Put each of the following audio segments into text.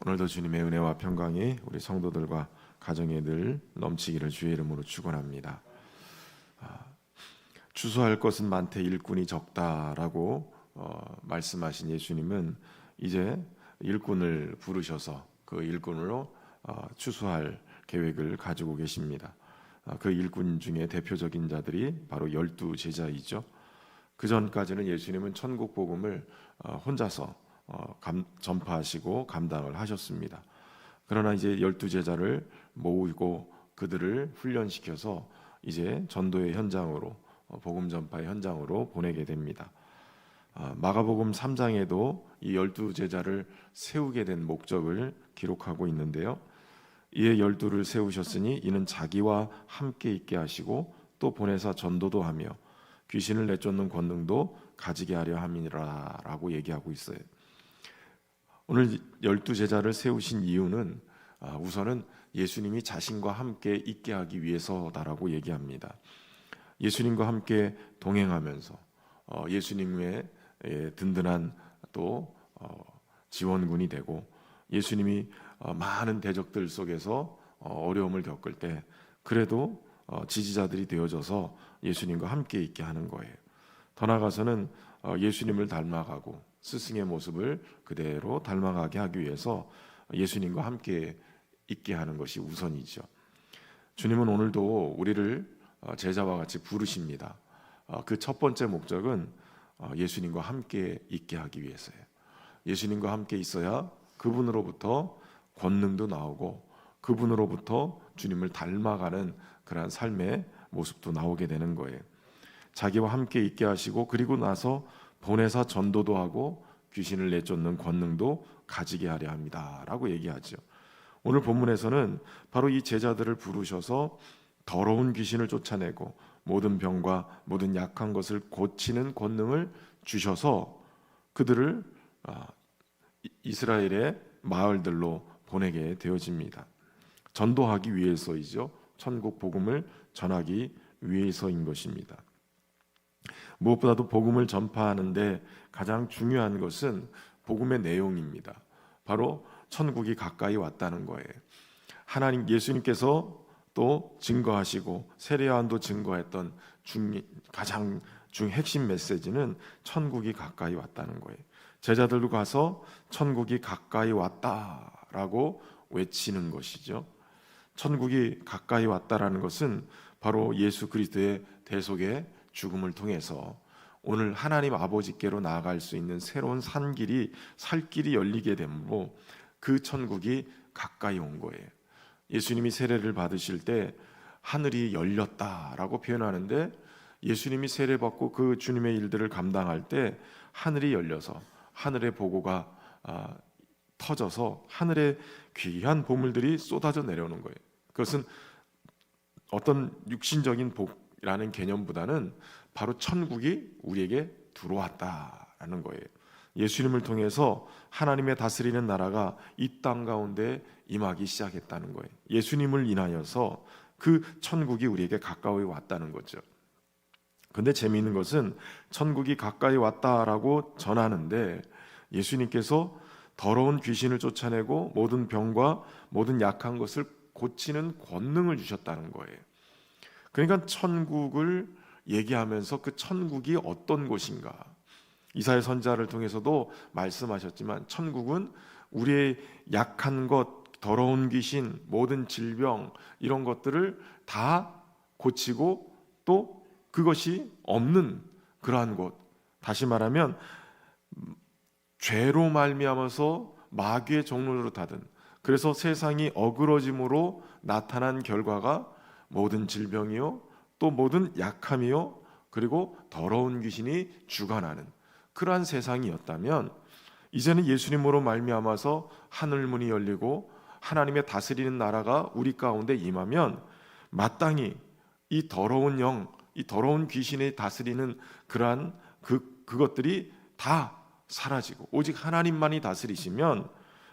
오늘도 주님의 은혜와 평강이 우리 성도들과 가정에 늘 넘치기를 주의 이름으로 축원합니다. 추수할 것은 많되 일꾼이 적다라고 말씀하신 예수님은 이제 일꾼을 부르셔서 그 일꾼으로 추수할 계획을 가지고 계십니다. 그 일꾼 중에 대표적인 자들이 바로 12제자이죠. 그 전까지는 예수님은 천국 복음을 혼자서 전파하시고 감당을 하셨습니다. 그러나 이제 12제자를 모으고 그들을 훈련시켜서 이제 전도의 현장으로, 복음 전파의 현장으로 보내게 됩니다. 마가복음 3장에도 이 12제자를 세우게 된 목적을 기록하고 있는데요. 이에 12를 세우셨으니 이는 자기와 함께 있게 하시고 또 보내사 전도도 하며 귀신을 내쫓는 권능도 가지게 하려 함이니라 라고 얘기하고 있어요. 오늘 12제자를 세우신 이유는 우선은 예수님이 자신과 함께 있게 하기 위해서다라고 얘기합니다. 예수님과 함께 동행하면서 예수님의 든든한 또 지원군이 되고 예수님이 많은 대적들 속에서 어려움을 겪을 때 그래도 지지자들이 되어져서 예수님과 함께 있게 하는 거예요. 더 나아가서는 예수님을 닮아가고 스승의 모습을 그대로 닮아가게 하기 위해서 예수님과 함께 있게 하는 것이 우선이죠. 주님은 오늘도 우리를 제자와 같이 부르십니다. 그 첫 번째 목적은 예수님과 함께 있게 하기 위해서예요. 예수님과 함께 있어야 그분으로부터 권능도 나오고 그분으로부터 주님을 닮아가는 그러한 삶의 모습도 나오게 되는 거예요. 자기와 함께 있게 하시고 그리고 나서 보내사 전도도 하고 귀신을 내쫓는 권능도 가지게 하려 합니다 라고 얘기하죠. 오늘 본문에서는 바로 이 제자들을 부르셔서 더러운 귀신을 쫓아내고 모든 병과 모든 약한 것을 고치는 권능을 주셔서 그들을 이스라엘의 마을들로 보내게 되어집니다. 전도하기 위해서이죠. 천국 복음을 전하기 위해서인 것입니다. 무엇보다도 복음을 전파하는데 가장 중요한 것은 복음의 내용입니다. 바로 천국이 가까이 왔다는 거예요. 하나님 예수님께서 또 증거하시고 세례 요한도 증거했던 가장 핵심 메시지는 천국이 가까이 왔다는 거예요. 제자들도 가서 천국이 가까이 왔다라고 외치는 것이죠. 천국이 가까이 왔다라는 것은 바로 예수 그리스도의 대속의 죽음을 통해서 오늘 하나님 아버지께로 나아갈 수 있는 새로운 살 길이 열리게 되므로 그 천국이 가까이 온 거예요. 예수님이 세례를 받으실 때 하늘이 열렸다라고 표현하는데 예수님이 세례받고 그 주님의 일들을 감당할 때 하늘이 열려서 하늘의 보고가 터져서 하늘의 귀한 보물들이 쏟아져 내려오는 거예요. 그것은 어떤 육신적인 복이라는 개념보다는 바로 천국이 우리에게 들어왔다라는 거예요. 예수님을 통해서 하나님의 다스리는 나라가 이 땅 가운데 임하기 시작했다는 거예요. 예수님을 인하여서 그 천국이 우리에게 가까이 왔다는 거죠. 근데 재미있는 것은 천국이 가까이 왔다라고 전하는데 예수님께서 더러운 귀신을 쫓아내고 모든 병과 모든 약한 것을 고치는 권능을 주셨다는 거예요. 그러니까 천국을 얘기하면서 그 천국이 어떤 곳인가, 이사야 선지자를 통해서도 말씀하셨지만 천국은 우리의 약한 것, 더러운 귀신, 모든 질병 이런 것들을 다 고치고 또 그것이 없는 그러한 곳, 다시 말하면 죄로 말미암아서 마귀의 종로로 타든 그래서 세상이 어그러짐으로 나타난 결과가 모든 질병이요 또 모든 약함이요 그리고 더러운 귀신이 주관하는 그러한 세상이었다면 이제는 예수님으로 말미암아서 하늘문이 열리고 하나님의 다스리는 나라가 우리 가운데 임하면 마땅히 이 더러운 영, 이 더러운 귀신이 다스리는 그러한 그것들이 다 사라지고 오직 하나님만이 다스리시면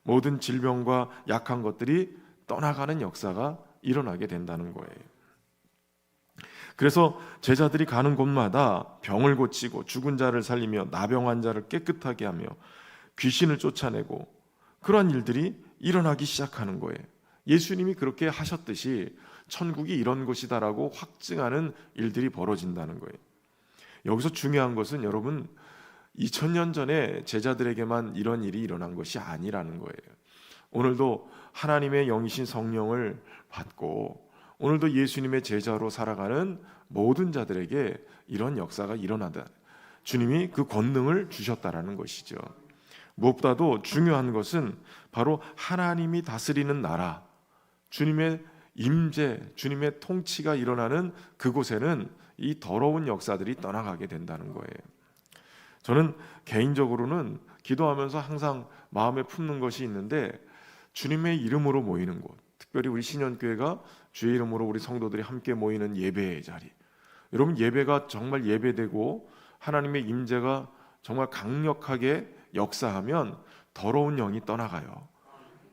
모든 질병과 약한 것들이 떠나가는 역사가 일어나게 된다는 거예요. 그래서 제자들이 가는 곳마다 병을 고치고 죽은 자를 살리며 나병 환자를 깨끗하게 하며 귀신을 쫓아내고 그러한 일들이 일어나기 시작하는 거예요. 예수님이 그렇게 하셨듯이 천국이 이런 곳이다라고 확증하는 일들이 벌어진다는 거예요. 여기서 중요한 것은 여러분 2000년 전에 제자들에게만 이런 일이 일어난 것이 아니라는 거예요. 오늘도 하나님의 영이신 성령을 받고 오늘도 예수님의 제자로 살아가는 모든 자들에게 이런 역사가 일어나다. 주님이 그 권능을 주셨다라는 것이죠. 무엇보다도 중요한 것은 바로 하나님이 다스리는 나라, 주님의 임재, 주님의 통치가 일어나는 그곳에는 이 더러운 역사들이 떠나가게 된다는 거예요. 저는 개인적으로는 기도하면서 항상 마음에 품는 것이 있는데 주님의 이름으로 모이는 곳, 특별히 우리 신현교회가 주의 이름으로 우리 성도들이 함께 모이는 예배의 자리, 여러분 예배가 정말 예배되고 하나님의 임재가 정말 강력하게 역사하면 더러운 영이 떠나가요.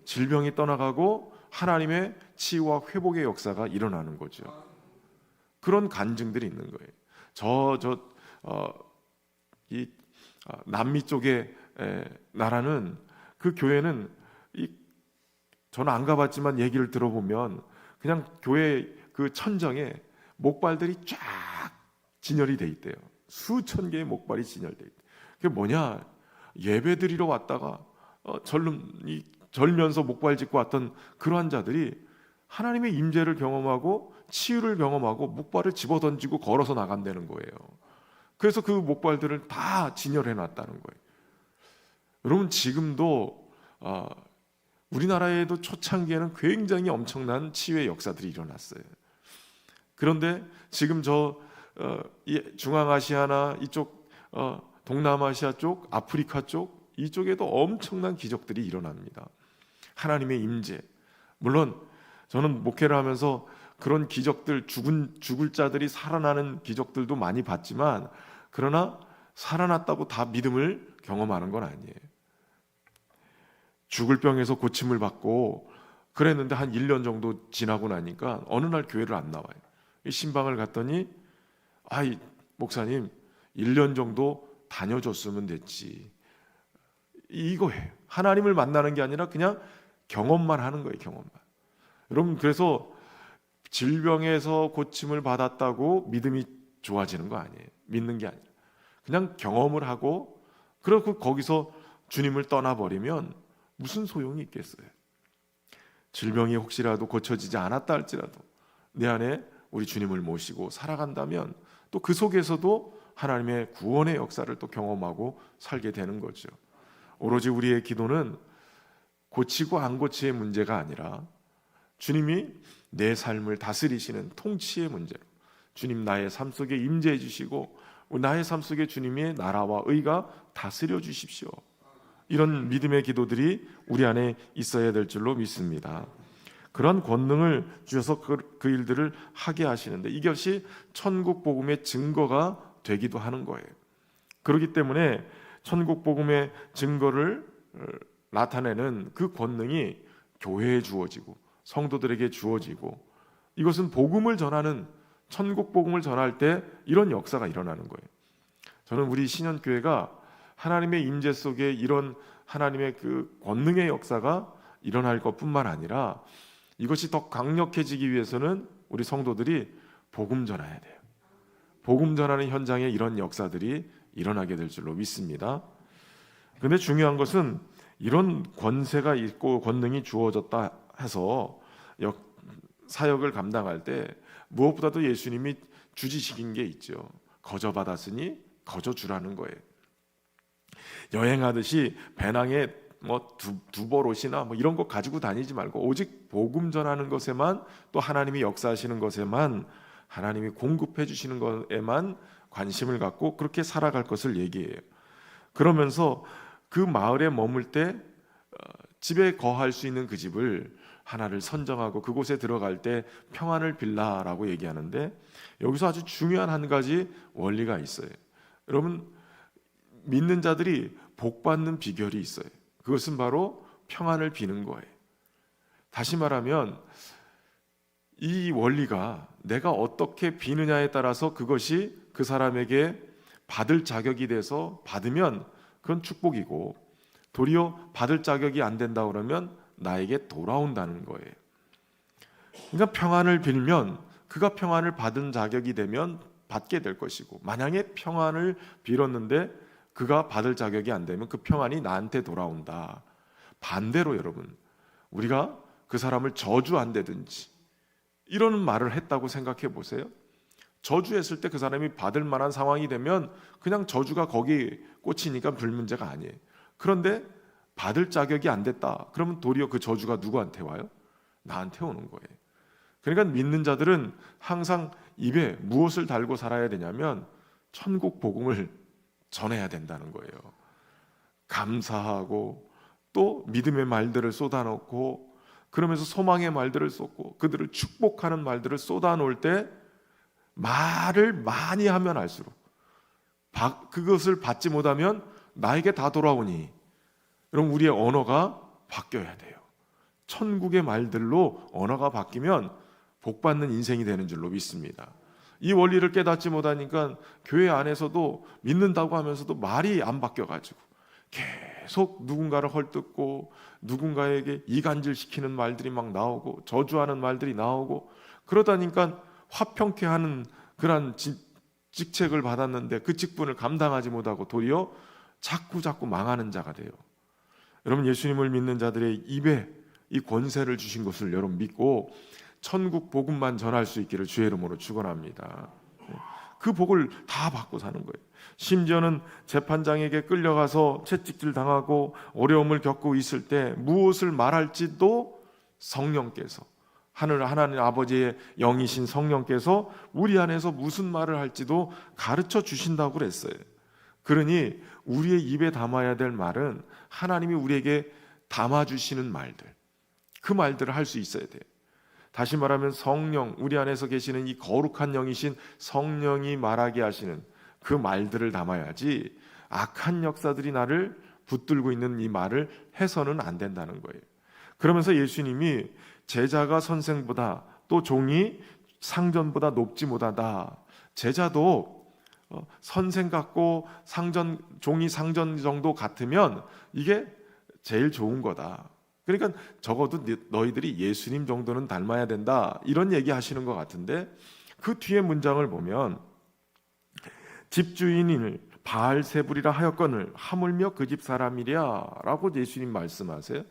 질병이 떠나가고 하나님의 치유와 회복의 역사가 일어나는 거죠. 그런 간증들이 있는 거예요. 남미 쪽의 나라는 그 교회는 저는 안 가봤지만 얘기를 들어보면 그냥 교회 그 천정에 목발들이 쫙 진열이 돼 있대요. 수천 개의 목발이 진열돼 있대. 그게 뭐냐? 예배드리러 왔다가 절면서 목발 짚고 왔던 그러한 자들이 하나님의 임재를 경험하고 치유를 경험하고 목발을 집어던지고 걸어서 나간다는 거예요. 그래서 그 목발들을 다 진열해 놨다는 거예요. 여러분 지금도 우리나라에도 초창기에는 굉장히 엄청난 치유의 역사들이 일어났어요. 그런데 지금 중앙아시아나 이쪽 동남아시아 쪽, 아프리카 쪽 이쪽에도 엄청난 기적들이 일어납니다. 하나님의 임재. 물론 저는 목회를 하면서 그런 기적들, 죽을 자들이 살아나는 기적들도 많이 봤지만 그러나 살아났다고 다 믿음을 경험하는 건 아니에요. 죽을 병에서 고침을 받고 그랬는데 한 1년 정도 지나고 나니까 어느 날 교회를 안 나와요. 신방을 갔더니 목사님 1년 정도 다녀줬으면 됐지. 이거예요. 하나님을 만나는 게 아니라 그냥 경험만 하는 거예요. 경험만. 여러분 그래서 질병에서 고침을 받았다고 믿음이 좋아지는 거 아니에요. 믿는 게 아니에요. 그냥 경험을 하고 그리고 거기서 주님을 떠나버리면 무슨 소용이 있겠어요. 질병이 혹시라도 고쳐지지 않았다 할지라도 내 안에 우리 주님을 모시고 살아간다면 또 그 속에서도 하나님의 구원의 역사를 또 경험하고 살게 되는 거죠. 오로지 우리의 기도는 고치고 안 고치의 문제가 아니라 주님이 내 삶을 다스리시는 통치의 문제로 주님 나의 삶 속에 임재해 주시고 나의 삶 속에 주님의 나라와 의가 다스려 주십시오. 이런 믿음의 기도들이 우리 안에 있어야 될 줄로 믿습니다. 그런 권능을 주셔서 그 일들을 하게 하시는데 이것이 천국 복음의 증거가 되기도 하는 거예요. 그렇기 때문에 천국 복음의 증거를 나타내는 그 권능이 교회에 주어지고 성도들에게 주어지고 이것은 복음을 전하는 천국 복음을 전할 때 이런 역사가 일어나는 거예요. 저는 우리 신현교회가 하나님의 임재 속에 이런 하나님의 그 권능의 역사가 일어날 것뿐만 아니라 이것이 더 강력해지기 위해서는 우리 성도들이 복음 전해야 돼요. 복음 전하는 현장에 이런 역사들이 일어나게 될 줄로 믿습니다. 그런데 중요한 것은 이런 권세가 있고 권능이 주어졌다 해서 사역을 감당할 때 무엇보다도 예수님이 주지시킨 게 있죠. 거저 받았으니 거저 주라는 거예요. 여행하듯이 배낭에 두벌옷이나 이런 거 가지고 다니지 말고 오직 복음 전하는 것에만 또 하나님이 역사하시는 것에만 하나님이 공급해 주시는 것에만 관심을 갖고 그렇게 살아갈 것을 얘기해요. 그러면서 그 마을에 머물 때 집에 거할 수 있는 그 집을 하나를 선정하고 그곳에 들어갈 때 평안을 빌라라고 얘기하는데 여기서 아주 중요한 한 가지 원리가 있어요. 여러분 믿는 자들이 복받는 비결이 있어요. 그것은 바로 평안을 비는 거예요. 다시 말하면 이 원리가 내가 어떻게 비느냐에 따라서 그것이 그 사람에게 받을 자격이 돼서 받으면 그건 축복이고 도리어 받을 자격이 안 된다 그러면 나에게 돌아온다는 거예요. 그러니까 평안을 빌면 그가 평안을 받은 자격이 되면 받게 될 것이고, 만약에 평안을 빌었는데 그가 받을 자격이 안 되면 그 평안이 나한테 돌아온다. 반대로 여러분, 우리가 그 사람을 저주한다든지 이런 말을 했다고 생각해 보세요. 저주했을 때 그 사람이 받을 만한 상황이 되면 그냥 저주가 거기 꽂히니까 별 문제가 아니에요. 그런데 받을 자격이 안 됐다. 그러면 도리어 그 저주가 누구한테 와요? 나한테 오는 거예요. 그러니까 믿는 자들은 항상 입에 무엇을 달고 살아야 되냐면 천국 복음을 전해야 된다는 거예요. 감사하고 또 믿음의 말들을 쏟아놓고, 그러면서 소망의 말들을 쏟고 그들을 축복하는 말들을 쏟아놓을 때 말을 많이 하면 할수록 그것을 받지 못하면 나에게 다 돌아오니, 그럼 우리의 언어가 바뀌어야 돼요. 천국의 말들로 언어가 바뀌면 복받는 인생이 되는 줄로 믿습니다. 이 원리를 깨닫지 못하니까 교회 안에서도 믿는다고 하면서도 말이 안 바뀌어가지고 계속 누군가를 헐뜯고 누군가에게 이간질시키는 말들이 막 나오고 저주하는 말들이 나오고, 그러다니까 화평케 하는 그런 직책을 받았는데 그 직분을 감당하지 못하고 도리어 자꾸 망하는 자가 돼요. 여러분, 예수님을 믿는 자들의 입에 이 권세를 주신 것을 여러분 믿고 천국 복음만 전할 수 있기를 주의 이름으로 축원합니다. 그 복을 다 받고 사는 거예요. 심지어는 재판장에게 끌려가서 채찍질 당하고 어려움을 겪고 있을 때 무엇을 말할지도 성령께서, 하나님 아버지의 영이신 성령께서 우리 안에서 무슨 말을 할지도 가르쳐 주신다고 그랬어요. 그러니 우리의 입에 담아야 될 말은 하나님이 우리에게 담아주시는 말들, 그 말들을 할 수 있어야 돼요. 다시 말하면 성령, 우리 안에서 계시는 이 거룩한 영이신 성령이 말하게 하시는 그 말들을 담아야지 악한 역사들이 나를 붙들고 있는 이 말을 해서는 안 된다는 거예요. 그러면서 예수님이 제자가 선생보다 또 종이 상전보다 높지 못하다. 제자도 선생 같고 종이 상전 정도 같으면 이게 제일 좋은 거다. 그러니까 적어도 너희들이 예수님 정도는 닮아야 된다, 이런 얘기 하시는 것 같은데, 그 뒤에 문장을 보면 집주인을 바알세불이라 하였거늘 하물며 그 집 사람이랴 라고 예수님 말씀하세요.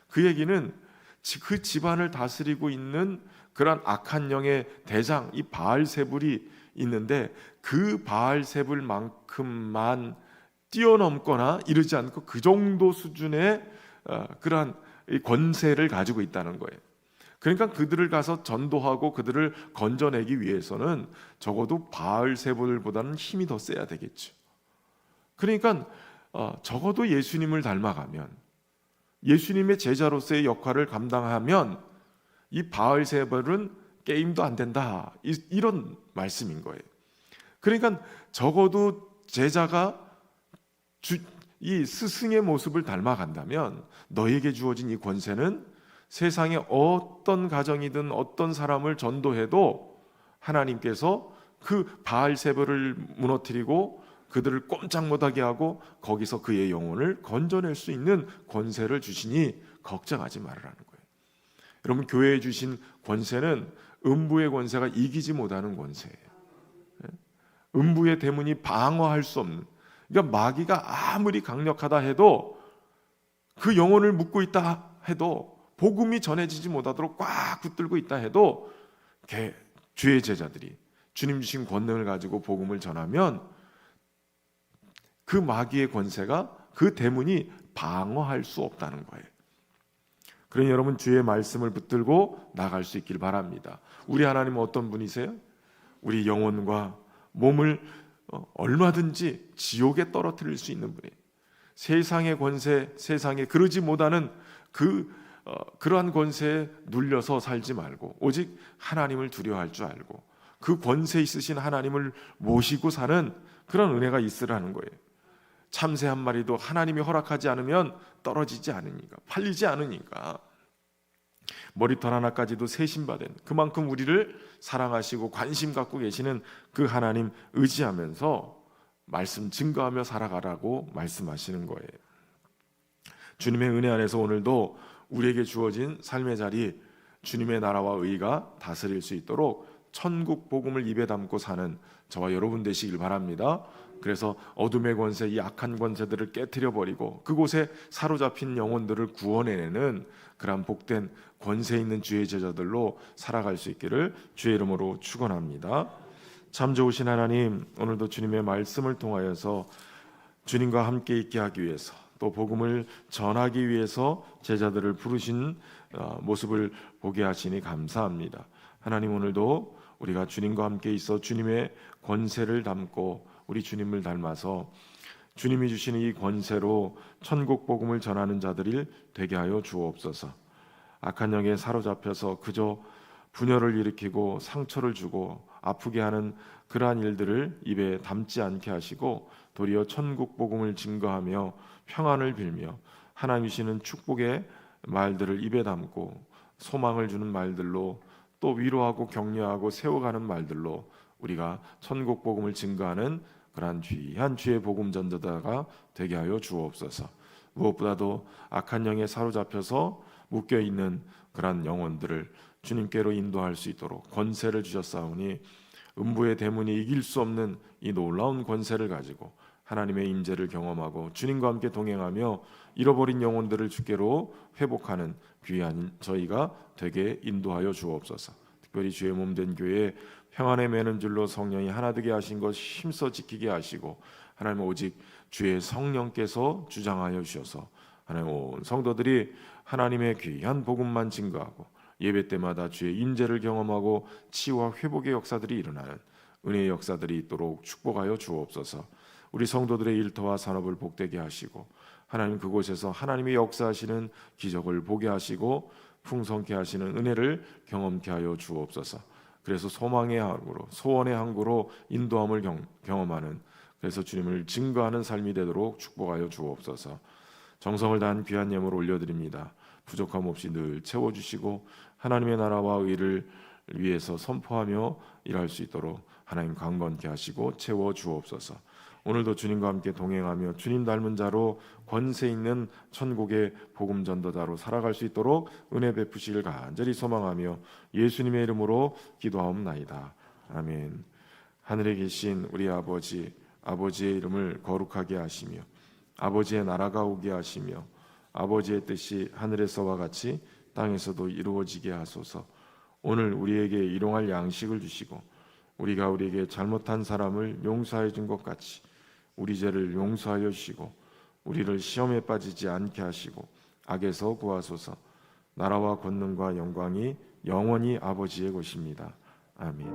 그 얘기는 그 집안을 다스리고 있는 그런 악한 영의 대장, 이 바알세불이 있는데 그 바알세불만큼만 뛰어넘거나 이르지 않고 그 정도 수준의 그러한 권세를 가지고 있다는 거예요. 그러니까 그들을 가서 전도하고 그들을 건져내기 위해서는 적어도 바알세불보다는 힘이 더 세야 되겠죠. 그러니까 적어도 예수님을 닮아가면, 예수님의 제자로서의 역할을 감당하면 이 바알세불은 게임도 안 된다, 이런 말씀인 거예요. 그러니까 적어도 제자가 이 스승의 모습을 닮아간다면 너에게 주어진 이 권세는 세상에 어떤 가정이든 어떤 사람을 전도해도 하나님께서 그 바알세불을 무너뜨리고 그들을 꼼짝 못하게 하고 거기서 그의 영혼을 건져낼 수 있는 권세를 주시니 걱정하지 말으라는 거예요. 여러분, 교회에 주신 권세는 음부의 권세가 이기지 못하는 권세예요. 음부의 대문이 방어할 수 없는, 그러니까 마귀가 아무리 강력하다 해도 그 영혼을 묶고 있다 해도, 복음이 전해지지 못하도록 꽉 붙들고 있다 해도 주의 제자들이 주님 주신 권능을 가지고 복음을 전하면 그 마귀의 권세가, 그 대문이 방어할 수 없다는 거예요. 그러니 여러분, 주의 말씀을 붙들고 나갈 수 있길 바랍니다. 우리 하나님은 어떤 분이세요? 우리 영혼과 몸을 얼마든지 지옥에 떨어뜨릴 수 있는 분이에요. 세상의 권세, 세상에 그러지 못하는 그러한 권세에 눌려서 살지 말고 오직 하나님을 두려워할 줄 알고 그 권세 있으신 하나님을 모시고 사는 그런 은혜가 있으라는 거예요. 참새 한 마리도 하나님이 허락하지 않으면 떨어지지 않으니까, 팔리지 않으니까. 머리털 하나까지도 세심받은, 그만큼 우리를 사랑하시고 관심 갖고 계시는 그 하나님 의지하면서 말씀 증거하며 살아가라고 말씀하시는 거예요. 주님의 은혜 안에서 오늘도 우리에게 주어진 삶의 자리, 주님의 나라와 의가 다스릴 수 있도록 천국 복음을 입에 담고 사는 저와 여러분 되시길 바랍니다. 그래서 어둠의 권세, 이 악한 권세들을 깨트려 버리고 그곳에 사로잡힌 영혼들을 구원해내는 그러한 복된 권세 있는 주의 제자들로 살아갈 수 있기를 주의 이름으로 축원합니다. 참 좋으신 하나님, 오늘도 주님의 말씀을 통하여서 주님과 함께 있게 하기 위해서, 또 복음을 전하기 위해서 제자들을 부르신 모습을 보게 하시니 감사합니다. 하나님, 오늘도 우리가 주님과 함께 있어 주님의 권세를 담고 우리 주님을 닮아서 주님이 주시는 이 권세로 천국 복음을 전하는 자들이 되게 하여 주옵소서. 악한 영에 사로잡혀서 그저 분열을 일으키고 상처를 주고 아프게 하는 그러한 일들을 입에 담지 않게 하시고 도리어 천국 복음을 증거하며 평안을 빌며 하나님 주시는 축복의 말들을 입에 담고 소망을 주는 말들로, 또 위로하고 격려하고 세워가는 말들로 우리가 천국 복음을 증거하는 그러한 귀한 주의 복음 전도자가 되게 하여 주옵소서. 무엇보다도 악한 영에 사로잡혀서 묶여 있는 그러한 영혼들을 주님께로 인도할 수 있도록 권세를 주셨사오니 음부의 대문이 이길 수 없는 이 놀라운 권세를 가지고 하나님의 임재를 경험하고 주님과 함께 동행하며 잃어버린 영혼들을 주께로 회복하는 귀한 저희가 되게 인도하여 주옵소서. 특별히 주의 몸 된 교회 평안에 매는 줄로 성령이 하나 되게 하신 것 힘써 지키게 하시고, 하나님 오직 주의 성령께서 주장하여 주셔서 하나님 온 성도들이 하나님의 귀한 복음만 증거하고 예배 때마다 주의 임재를 경험하고 치유와 회복의 역사들이 일어나는 은혜의 역사들이 있도록 축복하여 주옵소서. 우리 성도들의 일터와 산업을 복되게 하시고 하나님 그곳에서 하나님의 역사하시는 기적을 보게 하시고 풍성케 하시는 은혜를 경험케 하여 주옵소서. 그래서 소망의 항구로, 소원의 항구로 인도함을 경험하는, 그래서 주님을 증거하는 삶이 되도록 축복하여 주옵소서. 정성을 다한 귀한 예물을 올려드립니다. 부족함 없이 늘 채워주시고 하나님의 나라와 의를 위해서 선포하며 일할 수 있도록 하나님 강건케 하시고 채워 주옵소서. 오늘도 주님과 함께 동행하며 주님 닮은 자로 권세 있는 천국의 복음 전도자로 살아갈 수 있도록 은혜 베푸시길 간절히 소망하며 예수님의 이름으로 기도하옵나이다. 아멘. 하늘에 계신 우리 아버지, 아버지의 이름을 거룩하게 하시며 아버지의 나라가 오게 하시며 아버지의 뜻이 하늘에서와 같이 땅에서도 이루어지게 하소서. 오늘 우리에게 일용할 양식을 주시고 우리가 우리에게 잘못한 사람을 용서해 준 것 같이 우리 죄를 용서하여 주시고 우리를 시험에 빠지지 않게 하시고 악에서 구하소서. 나라와 권능과 영광이 영원히 아버지의 것입니다. 아멘.